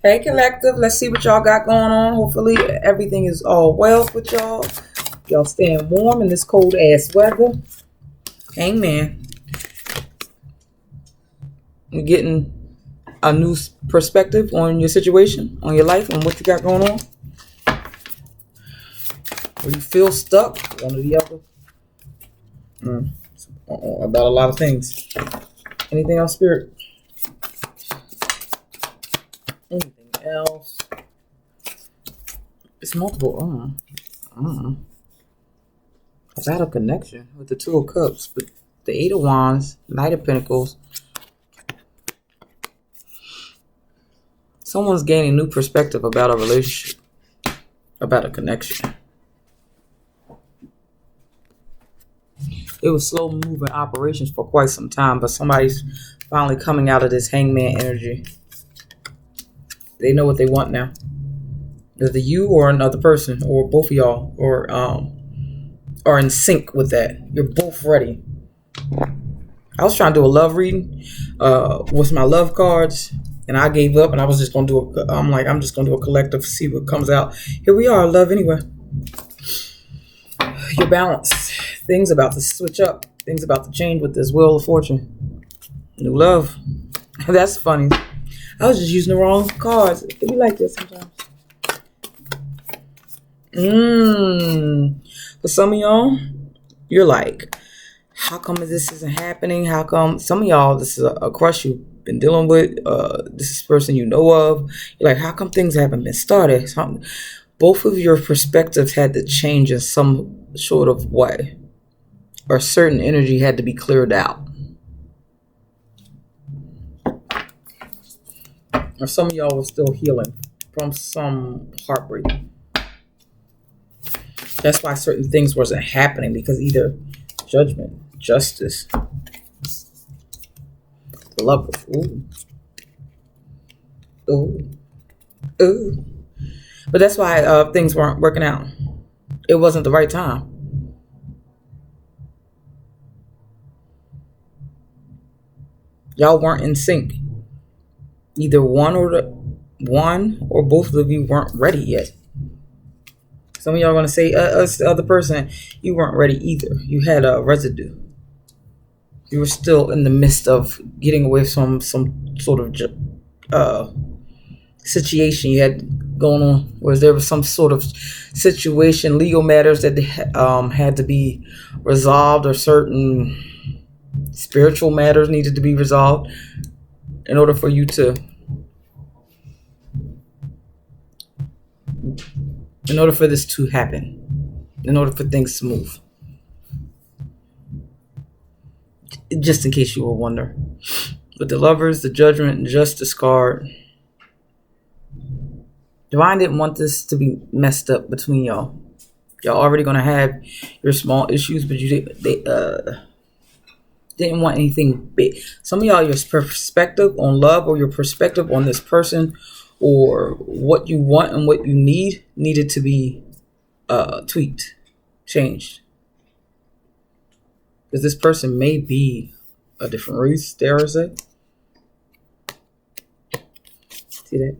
Hey, collective. Let's see what y'all got going on. Hopefully, everything is all well with y'all. Y'all staying warm in this cold ass weather. Amen. You're getting a new perspective on your situation, on your life, on what you got going on. Or you feel stuck, one or the other. About a lot of things. Anything else, Spirit? Anything else? It's multiple. About a connection with the Two of Cups, but the Eight of Wands, Knight of Pentacles. Someone's gaining new perspective about a relationship, about a connection. It was slow moving operations for quite some time, but somebody's finally coming out of this hangman energy. They know what they want now. Either you or another person, or both of y'all, or are in sync with that. You're both ready. I was trying to do a love reading with my love cards, and I gave up, and I was just going to do I'm just going to do a collective, see what comes out. Here we are, love anyway. You're balanced. Things about to switch up. Things about to change with this Wheel of Fortune. New love. That's funny. I was just using the wrong cards. It be like this sometimes. For some of y'all, you're like, how come this isn't happening? How come some of y'all, this is a crush you've been dealing with, this is a person you know of. You're like, how come things haven't been started? Both of your perspectives had to change in some sort of way, or certain energy had to be cleared out. Or some of y'all were still healing from some heartbreak. That's why certain things wasn't happening, because either judgment, justice, love. Ooh. But that's why things weren't working out. It wasn't the right time. Y'all weren't in sync. Either one or both of you weren't ready yet. Some of y'all are going to say, us, the other person, you weren't ready either. You had a residue. You were still in the midst of getting away from some sort of situation you had going on, where there was some sort of situation, legal matters that had to be resolved, or certain spiritual matters needed to be resolved in order for you to, in order for this to happen, in order for things to move. Just in case you were wondering. With the Lovers, the Judgment, and Justice card, Divine didn't want this to be messed up between y'all. Y'all already gonna have your small issues, but didn't want anything big. Some of y'all, your perspective on love, or your perspective on this person, or what you want and what you needed to be tweaked, changed. Because this person may be a different race, dare I say. See that?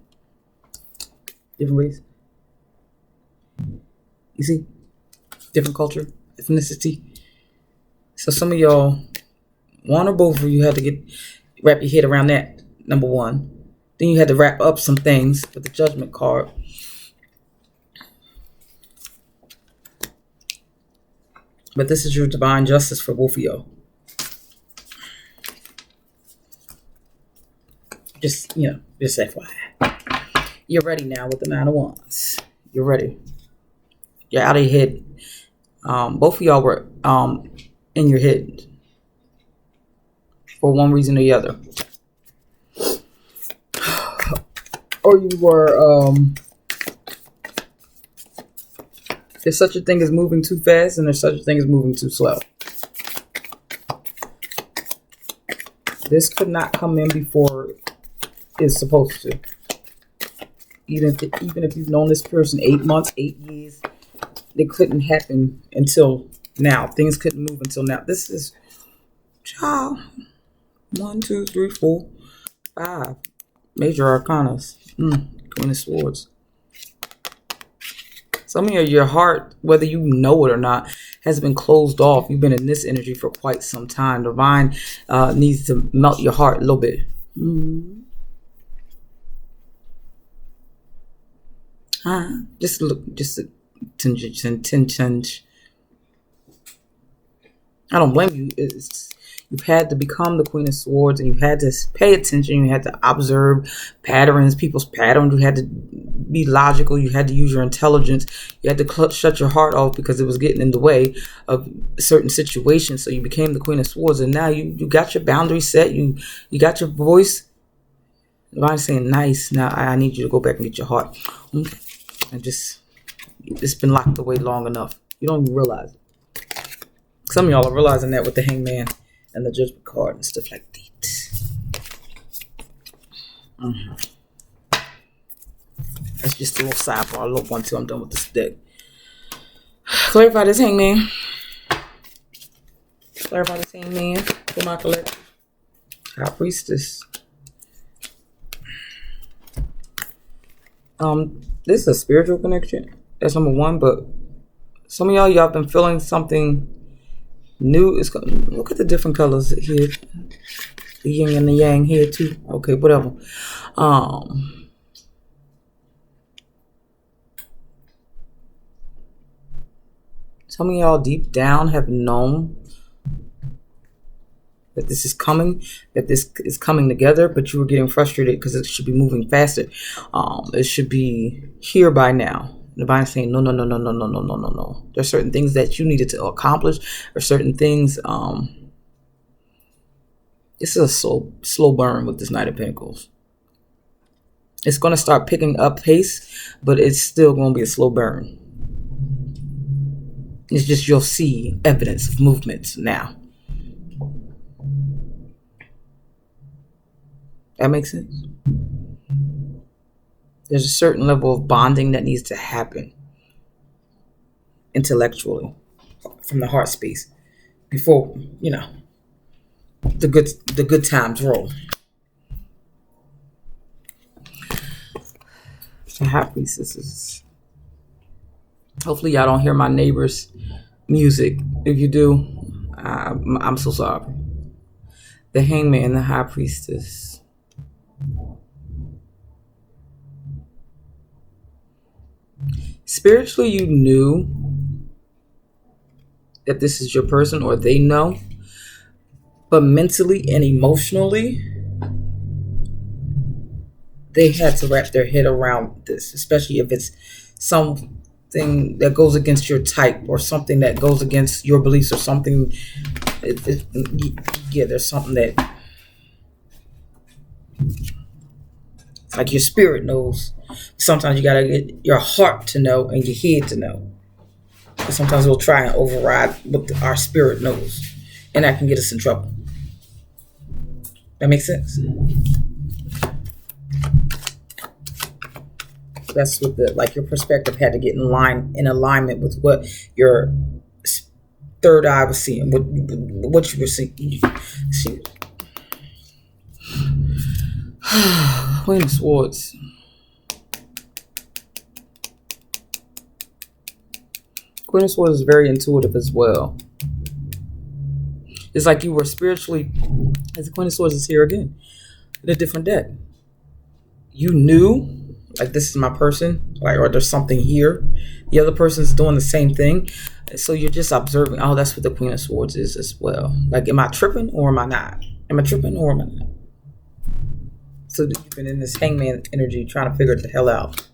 Different race. You see? Different culture, ethnicity. So some of y'all, one or both of you had to wrap your head around that, number one. Then you had to wrap up some things with the Judgment card. But this is your divine justice for both of y'all. Just FYI. You're ready now with the Nine of Wands. You're ready. You're out of your head. Both of y'all were in your head for one reason or the other. Or you were, there's such a thing as moving too fast, and there's such a thing as moving too slow. This could not come in before it's supposed to. Even if you've known this person 8 months, 8 years, it couldn't happen until now. Things couldn't move until now. This is, child, 1, 2, 3, 4, 5 major arcanas. Queen of Swords. Some of your heart, whether you know it or not, has been closed off. You've been in this energy for quite some time. Divine needs to melt your heart a little bit. Just look, just a tinge. I don't blame you. You've had to become the Queen of Swords, and you had to pay attention. You had to observe patterns, people's patterns. You had to be logical. You had to use your intelligence. You had to shut your heart off because it was getting in the way of certain situations. So you became the Queen of Swords, and now you got your boundaries set. You got your voice. I'm saying nice. Now I need you to go back and get your heart. Okay. And it's been locked away long enough. You don't even realize it. Some of y'all are realizing that with the Hangman and the Judgment card and stuff like that. That's just a little sidebar, a little one till I'm done with this deck. Clarify this Hangman. Clarify this Hangman for my collective. High Priestess. This is a spiritual connection. That's number one, but some of y'all been feeling something new. Look at the different colors here. The yin and the yang here too. Okay, whatever. Some of y'all deep down have known that this is coming, that this is coming together, but you were getting frustrated because it should be moving faster. It should be here by now. The Divine's saying, no. There's certain things that you needed to accomplish, or certain things. This is a slow burn with this Knight of Pentacles. It's going to start picking up pace, but it's still going to be a slow burn. It's just you'll see evidence of movements now. That makes sense? There's a certain level of bonding that needs to happen intellectually from the heart space before, the good times roll. The High Priestess. Hopefully y'all don't hear my neighbor's music. If you do, I'm so sorry. The Hangman, the High Priestess. Spiritually, you knew that this is your person, or they know, but mentally and emotionally, they had to wrap their head around this, especially if it's something that goes against your type, or something that goes against your beliefs, or something. There's something that, like, your spirit knows. Sometimes you gotta get your heart to know and your head to know. But sometimes we'll try and override what our spirit knows, and that can get us in trouble. That makes sense. That's what your perspective had to get in alignment with what your third eye was seeing, what you were seeing. Queen of Swords. Queen of Swords is very intuitive as well. It's like you were spiritually, as the Queen of Swords is here again, in a different deck. You knew, like, this is my person, like, or there's something here. The other person's doing the same thing. So you're just observing, oh, that's what the Queen of Swords is as well. Like, am I tripping or am I not? Am I tripping or am I not? So you've been in this Hangman energy trying to figure it the hell out.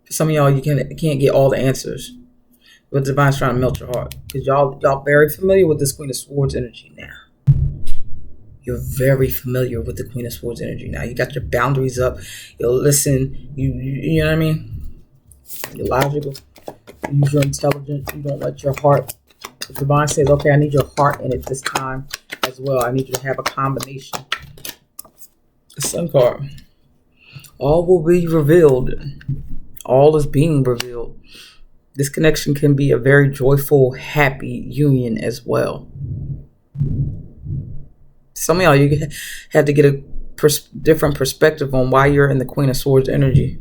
For some of y'all, you can't get all the answers. But the Divine's trying to melt your heart. Because y'all very familiar with this Queen of Swords energy now. You're very familiar with the Queen of Swords energy now. You got your boundaries up. You'll listen. You know what I mean? You're logical. You use your intelligence. You don't let your heart. The Divine says, okay, I need your heart in it this time as well. I need you to have a combination. The Sun card. All will be revealed. All is being revealed. This connection can be a very joyful, happy union as well. Some of y'all, you had to get a different perspective on why you're in the Queen of Swords energy.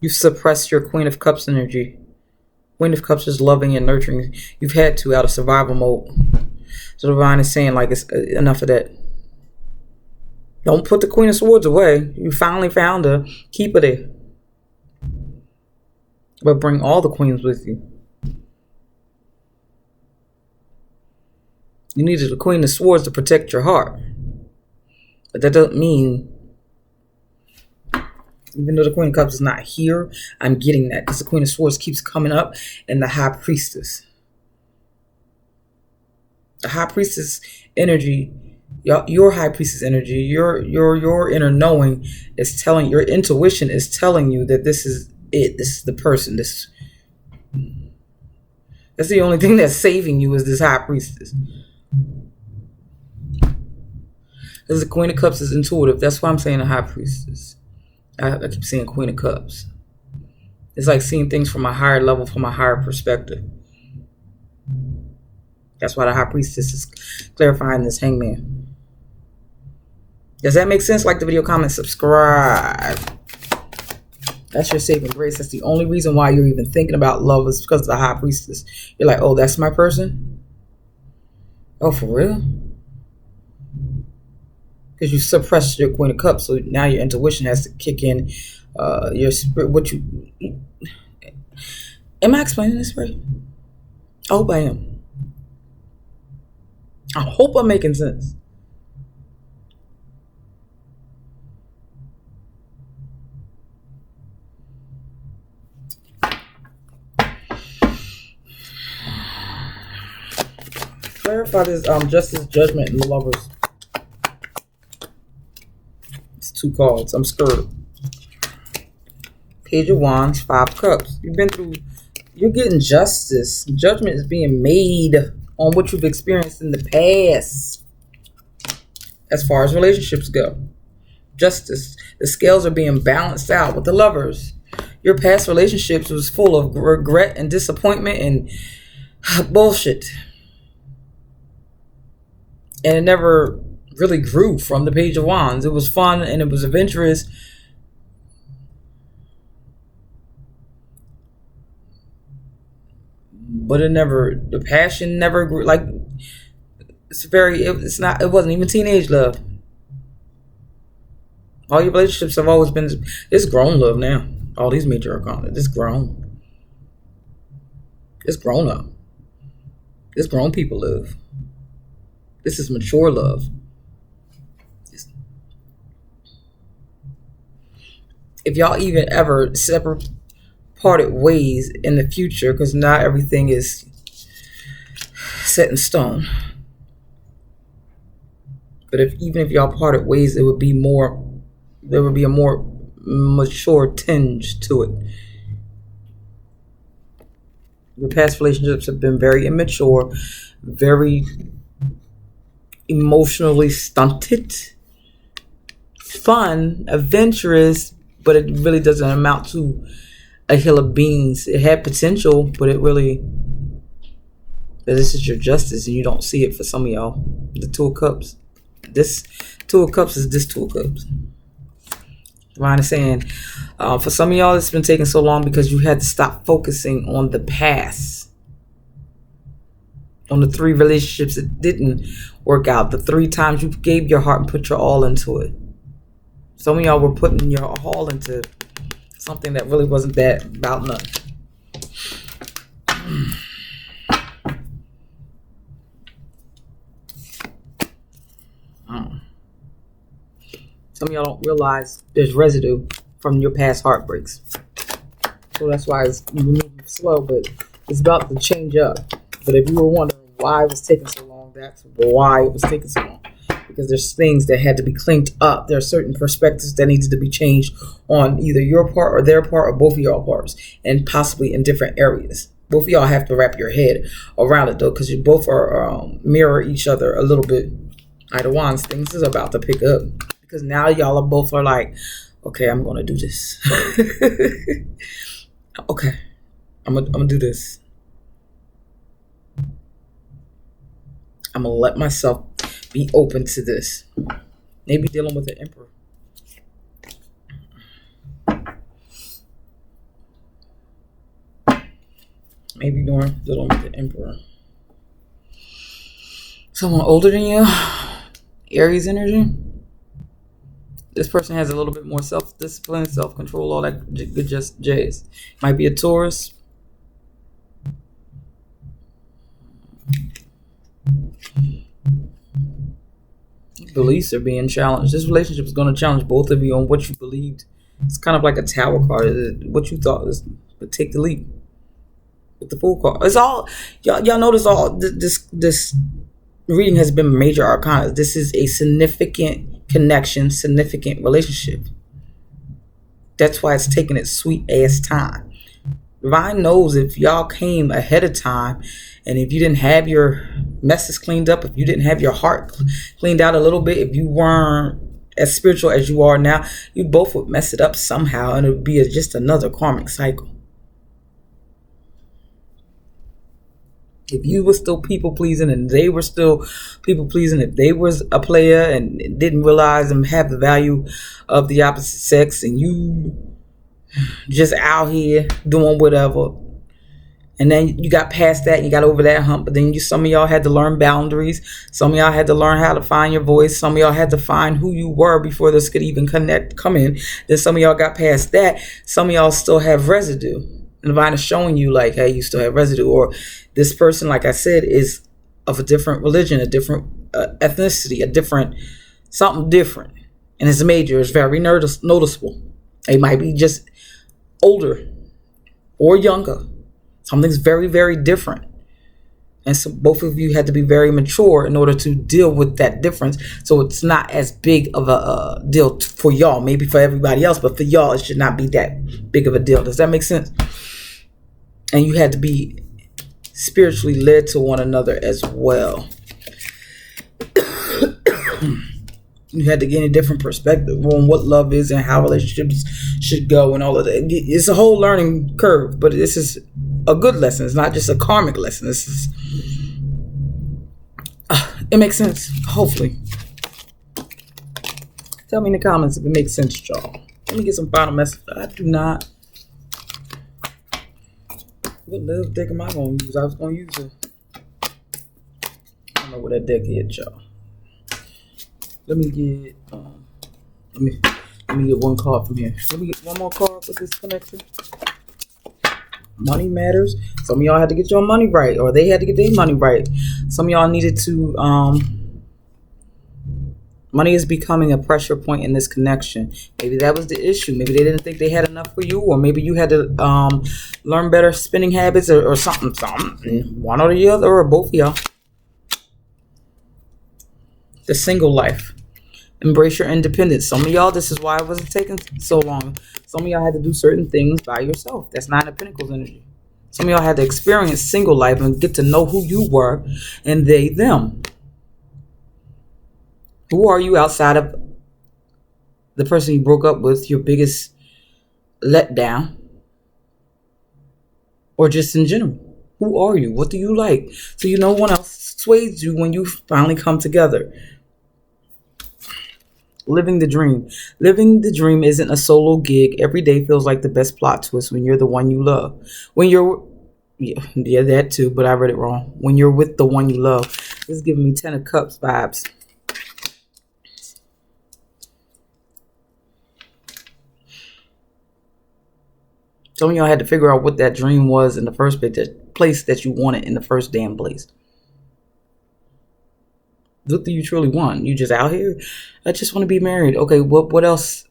You suppressed your Queen of Cups energy. Queen of Cups is loving and nurturing. You've had to out of survival mode. So the divine is saying, like, it's enough of that. Don't put the Queen of Swords away. You finally found her. Keep her there. But bring all the queens with you. You needed the Queen of Swords to protect your heart. But that doesn't mean, even though the Queen of Cups is not here, I'm getting that. Because the Queen of Swords keeps coming up. And the High Priestess. The High Priestess energy, your High Priestess energy, your inner knowing is telling, your intuition is telling you that this is it. This is the person. That's the only thing that's saving you, is this High Priestess. Because the Queen of Cups is intuitive. That's why I'm saying the High Priestess. I keep saying Queen of Cups. It's like seeing things from a higher level, from a higher perspective. That's why the High Priestess is clarifying this Hangman. Does that make sense? Like the video, comment, subscribe. That's your saving grace. That's the only reason why you're even thinking about love, is because of the High Priestess. You're like, oh, that's my person? Oh, for real? Because you suppressed your Queen of Cups, so now your intuition has to kick in. Your spirit, am I explaining this right? I hope I am. I hope I'm making sense. Clarify this justice, judgment, and the Lovers. It's 2 cards. I'm scared. Page of Wands, 5 of Cups. You're getting justice. Judgment is being made on what you've experienced in the past. As far as relationships go. Justice. The scales are being balanced out with the Lovers. Your past relationships was full of regret and disappointment and bullshit. And it never really grew from the Page of Wands. It was fun and it was adventurous. But the passion never grew. Like, it wasn't even teenage love. All your relationships have always been, it's grown love now. All these major arcana, it's grown. It's grown up. It's grown people love. This is mature love. If y'all even ever parted ways in the future, because not everything is set in stone. But even if y'all parted ways, there would be a more mature tinge to it. Your past relationships have been very immature, very emotionally stunted, fun, adventurous, but it really doesn't amount to a hill of beans. It had potential, but this is your justice, and you don't see it for some of y'all. The 2 of Cups. This 2 of Cups is this 2 of Cups. Divine is saying, for some of y'all, it's been taking so long because you had to stop focusing on the past. On the 3 relationships that didn't work out. The 3 times you gave your heart and put your all into it. Some of y'all were putting your all into something that really wasn't that about nothing. Some of y'all don't realize there's residue from your past heartbreaks. So that's why it's moving slow, but it's about to change up. But if you were wondering why it was taking so long, that's why it was taking so long. Because there's things that had to be cleaned up. There are certain perspectives that needed to be changed on either your part or their part or both of y'all parts. And possibly in different areas. Both of y'all have to wrap your head around it though. Because you both are mirror each other a little bit. Knight of Wands, things is about to pick up. Because now y'all are both like, okay, I'm going to do this. Okay. I'm going to do this. I'm going to let myself Be open to this. Maybe dealing with the emperor. Maybe dealing with the emperor. Someone older than you. Aries energy. This person has a little bit more self-discipline, self-control, all that good just jazz. Might be a Taurus. Beliefs are being challenged. This relationship is going to challenge both of you on what you believed. It's kind of like a tower card. What you thought is, but take the leap. With the Fool card, it's all y'all notice. All this reading has been major arcana. This is a significant connection, significant relationship. That's why it's taking its sweet ass time. Divine knows if y'all came ahead of time, and if you didn't have your messes cleaned up, if you didn't have your heart cleaned out a little bit, if you weren't as spiritual as you are now, you both would mess it up somehow, and it would be just another karmic cycle. If you were still people pleasing and they were still people pleasing, if they was a player and didn't realize and have the value of the opposite sex, and you just out here doing whatever, and then you got past that and you got over that hump, but then some of y'all had to learn boundaries. Some of y'all had to learn how to find your voice. Some of y'all had to find who you were before this could even come in. Then some of y'all got past that. Some of y'all still have residue. And the divine is showing you like, hey, you still have residue. Or this person, like I said, is of a different religion, a different ethnicity, something different. And it's major. It's very noticeable. They might be just older or younger. Something's very, very different. And so both of you had to be very mature in order to deal with that difference. So it's not as big of a deal for y'all. Maybe for everybody else, but for y'all, it should not be that big of a deal. Does that make sense? And you had to be spiritually led to one another as well. You had to gain a different perspective on what love is and how relationships should go and all of that. It's a whole learning curve, but this is a good lesson. It's not just a karmic lesson. This is it makes sense, hopefully. Tell me in the comments if it makes sense, y'all. Let me get some final message. I do not. What little deck am I going to use? I was going to use it. I don't know what that deck is, y'all. Let me get let me get one card from here. Let me get one more card with this connection. Money matters. Some of y'all had to get your money right, or they had to get their money right. Some of y'all needed to money is becoming a pressure point in this connection. Maybe that was the issue. Maybe they didn't think they had enough for you, or maybe you had to learn better spending habits or something. One or the other, or both of y'all. The single life. Embrace your independence. Some of y'all, this is why it wasn't taking so long. Some of y'all had to do certain things by yourself. That's Nine of Pentacles energy. Some of y'all had to experience single life and get to know who you were and they, them. Who are you outside of the person you broke up with, your biggest letdown? Or just in general? Who are you? What do you like? So no one else sways you when you finally come together. Living the dream. Living the dream isn't a solo gig. Every day feels like the best plot twist when you're the one you love. When you're, yeah, that too, but I read it wrong. When you're with the one you love. This is giving me 10 of Cups vibes. Some of y'all had to figure out what that dream was in the first place that you wanted in the first damn place. What do you truly want? You just out here? I just want to be married. Okay, what else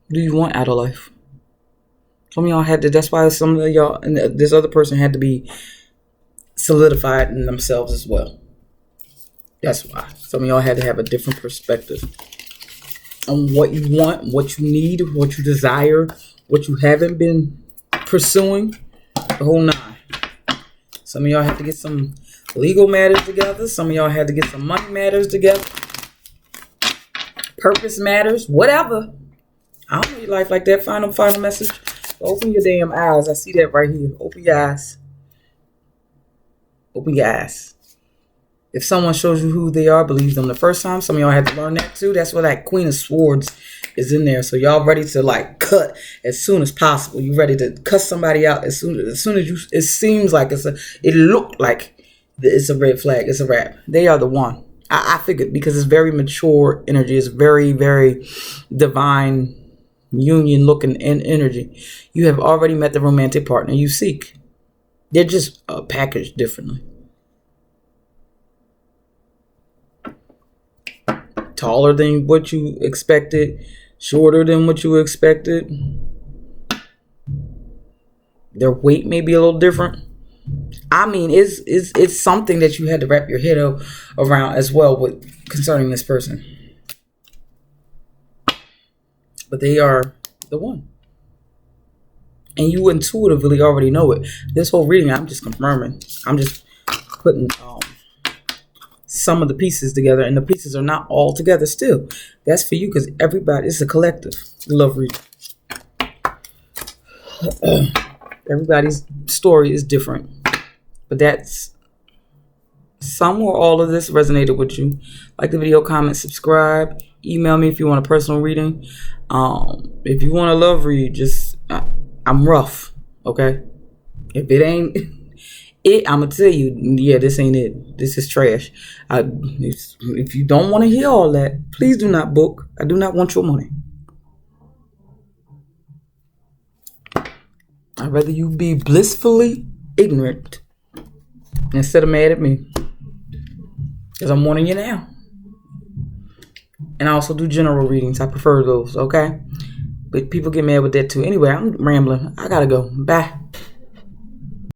do you want out of life? Some of y'all had to, that's why some of y'all and this other person had to be solidified in themselves as well. That's why. Some of y'all had to have a different perspective on what you want, what you need, what you desire, what you haven't been pursuing. The whole nine. Some of y'all had to get some legal matters together. Some of y'all had to get some money matters together. Purpose matters. Whatever. I don't need life like that. Final message. Open your damn eyes. I see that right here. Open your eyes. Open your eyes. If someone shows you who they are, believe them the first time. Some of y'all had to learn that too. That's where that Queen of Swords is in there. So y'all ready to like cut as soon as possible. You ready to cuss somebody out as soon as you. It seems like it looked like it's a red flag. It's a wrap. They are the one. I figured because it's very mature energy. It's very, very divine union looking energy. You have already met the romantic partner you seek. They're just packaged differently. Taller than what you expected, shorter than what you expected. Their weight may be a little different. I mean, it's something that you had to wrap your head around as well with concerning this person. But they are the one. And you intuitively already know it. This whole reading, I'm just confirming. I'm just putting some of the pieces together. And the pieces are not all together still. That's for you because everybody, it's a collective love reading. Everybody's story is different. But that's some or all of this resonated with you. Like the video, comment, subscribe. Email me if you want a personal reading. If you want a love read, just I'm rough, okay? If it ain't it, I'm gonna tell you, yeah, this ain't it. This is trash. If you don't want to hear all that, please do not book. I do not want your money. I'd rather you be blissfully ignorant instead of mad at me. Because I'm warning you now. And I also do general readings. I prefer those, okay? But people get mad with that too. Anyway, I'm rambling. I gotta go. Bye.